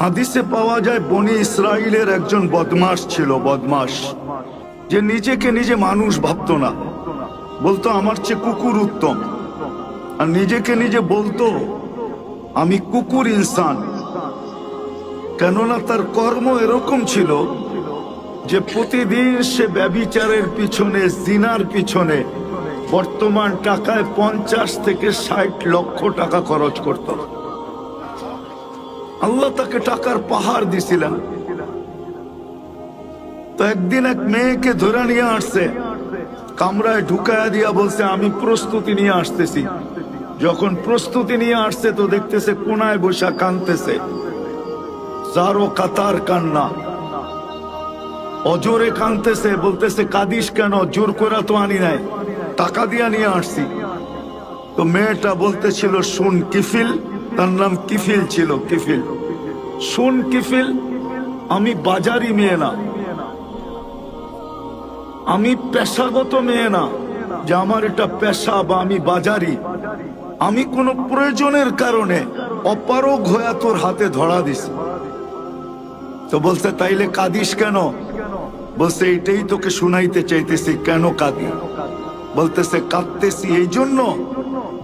হাদিসে পাওয়া যায় বনি ইসরাইলের একজন বদমাশ ছিল, বদমাশ, যে নিজেকে নিজে মানুষ ভাবতো না, বলতো আমার চেয়ে কুকুর উত্তম, আর নিজেকে নিজে বলতো আমি কুকুর ইনসান। কেননা তার কর্ম এরকম ছিল যে প্রতিদিন সে ব্যভিচারের পিছনে, জিনার পিছনে বর্তমান টাকায় 50 থেকে 60 লক্ষ টাকা খরচ করত। আল্লাহ তাকে টাকার পাহাড় দিছিলেন। তো একদিন এক মেয়েকে ধরে নিয়ে আসছে, কামরায় ঢুকায়া দিয়া বলছে আমি প্রস্তুতি নিয়ে আসতেছি। যখন প্রস্তুতি নিয়ে আসছে তো দেখতেছে কোনায় বসা কাঁদতেছে, যারো কাতার কান্না, অজোরে কাঁদতেছে, বলতেছে কাঁদিস কেন? জোর করে তো আনি নাই, টাকা দিয়া নিয়ে আসছি। তো মেয়েটা বলতেছিল শুন কিফিল, তার নাম কিফিল ছিল, কিফিল, শুন কিফিল, আমি বাজারি মেয়ে না, আমি পেশাগত মেয়ে না যে আমার এটা পেশা বা আমি বাজারি। আমি কোনো প্রয়োজনের কারণে অপারগ হয়ে তোর হাতে ধরা দিছি। তো বলছে তাইলে কাঁদিস কেন? বলছে এটাই তোকে শুনাইতে চাইতেছি, কেন কাঁদি? বলতেছে কাঁদতেছি এই জন্য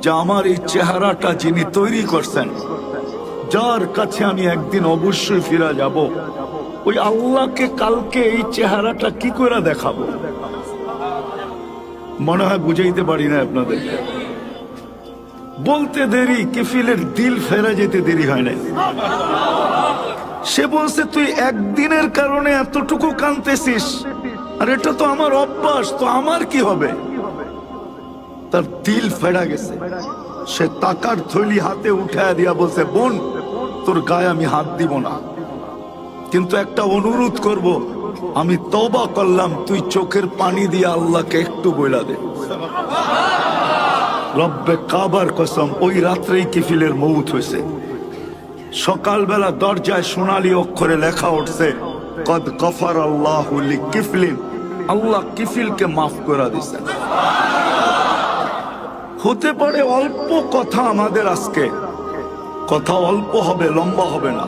যে আমার এই চেহারাটা যিনি তৈরি করছেন, যার কাছে আমি একদিন অবশ্যই ফিরে যাব, ওই আল্লাহকে কালকে এই চেহারাটা কি করে দেখাবো? মনে হয় বুঝাইতে পারি না আপনাদের। বলতে দেরি, কিফিলের দিল ফেরা যেতে দেরি হয় না। সে বলছে তুই একদিনের কারণে এতটুকু কাঁদতেছিস, আর এটা তো আমার অভ্যাস, তো আমার কি হবে? তার দিল ফেরা গেছে। সে টাকার থলি হাতে উঠায় দিয়া বলছে বোন, তোর গায়ে আমি হাত দিব না, কিন্তু একটা অনুরোধ করব, আমি তওবা করলাম, তুই চোখের পানি দিয়ে আল্লাহকে একটু বইলা দে। রব্বে কাবার কসম, ওই রাত্রেই কিফিলের মৌত হয়েছে। সকালবেলা দরজায় সোনালী অক্ষরে লেখা উঠছে কদ গফার আল্লাহু লিকিফলিন, আল্লাহ কিফিলকে মাফ করে দিয়েছেন। হতে পারে অল্প কথা আমাদের আজকে, কথা অল্প হবে, লম্বা হবে না।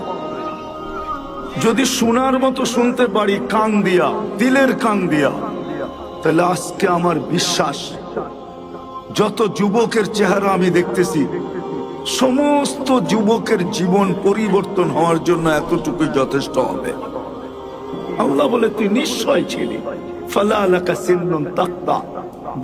যদি শোনার মতো শুনতে পারি কান দিয়া, দিলের কান দিয়া, তাহলে আজকে আমার বিশ্বাস যত যুবকের চেহারা আমি দেখতেছি, সমস্ত যুবকের জীবন পরিবর্তন হওয়ার জন্য এতটুকুই যথেষ্ট হবে। আল্লাহ বলে তুই নিশ্চয় ছিলি, ফালা লাকা সিন্নুন তাক্তা,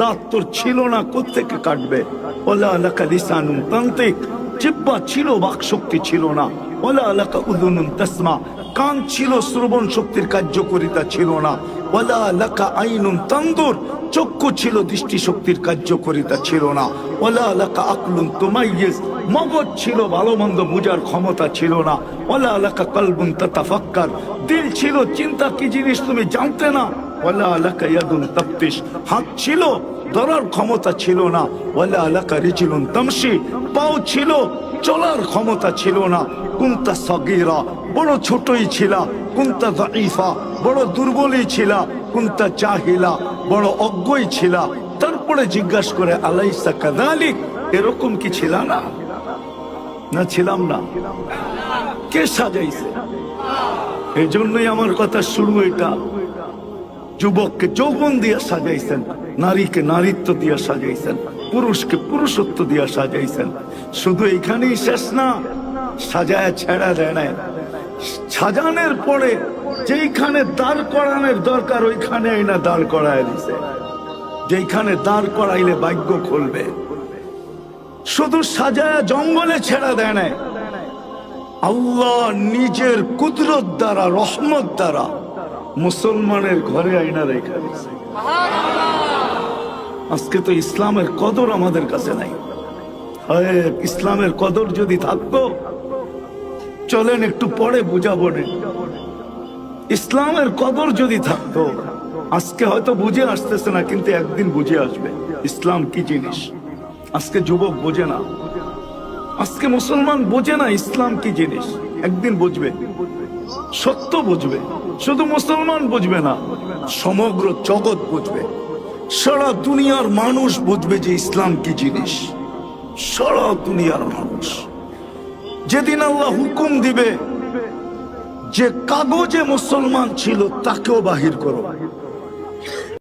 দাঁত তোর ছিল না, কোত্থেকে কাটবে? ওয়ালা লাকা লিসানুন তানতিক, জিহ্বা ছিল, বাক শক্তি ছিল না। ওয়ালা লাকা উযুনুন তাসমা, কান ছিল, শ্রবণ শক্তির কার্যকারিতা ছিল না। ওয়ালা লাকা আইনুন তানদুর, চক্ষু ছিল, দৃষ্টি শক্তির কার্যকারিতা ছিল না। ওয়ালা লাকা আকলুন তুমাইয়িজ, মগজ ছিল, ভালো মন্দ বুঝার ক্ষমতা ছিল না। ওয়ালা লাকা কলবুন তাতাফাক্কার, দিল ছিল, চিন্তা কি জিনিস তুমি জানতে না। ওয়ালা লাকা ইয়াদুন তাফতিশ, হাত ছিল, ধরার ক্ষমতা ছিল না। ওয়ালা লাকা রিজলুন তামশি, পাও ছিল, চলার ক্ষমতা ছিল না। কুনতা সাগীরা, বড় ছোটই ছিলা। কুনতা যায়ীফা, বড় দুর্বলই ছিলা। কুনতা জাহিলা, বড় অজ্ঞই ছিলা। তারপরে জিজ্ঞাসা করে আলাইসা কাযালিক, এরকম কি ছিল না? না ছিলাম না। কে সাজাইছে? এজন্যই আমার কথা শুরু এটা। যুবককে যৌবন দিয়ে সাজাইছেন, নারীকে নারীত্ব দিয়ে সাজাইছেন, পুরুষকে পুরুষত্ব দিয়ে সাজাইছেন। শুধু এইখানেই শেষ না, সাজায় ছেড়া দেয় নাই। সাজানোর পরে যেইখানে দাঁড় করানোর দরকার ওইখানে না দাঁড় করায় দিছে। যেইখানে দাঁড় করাইলে ভাগ্য খুলবে, শুধু সাজায় জঙ্গলে ছেড়া দেয় নাই। আল্লাহ নিজের কুদরত দ্বারা, রহমত দ্বারা মুসলমানের ঘরে আইনা রেখা দিয়েছে। আজকে তো ইসলামের কদর আমাদের কাছে নাই। ইসলামের কদর যদি থাকতো, চলেন একটু পরে বুঝাবো। ইসলামের কদর যদি থাকতো, আজকে হয়তো বুঝে আসতেছে না, কিন্তু একদিন বুঝে আসবে ইসলাম কি জিনিস। আজকে যুবক বোঝে না, আজকে মুসলমান বোঝে না ইসলাম কি জিনিস। একদিন বুঝবে, সত্য বুঝবে। শুধু মুসলমান বুঝবে না, সমগ্র জগৎ বুঝবে, সারা দুনিয়ার মানুষ বুঝবে যে ইসলাম কি জিনিস। সারা দুনিয়ার মানুষ যেদিন আল্লাহ হুকুম দিবে যে কাগজে মুসলমান ছিল তাকেও বাহির করো।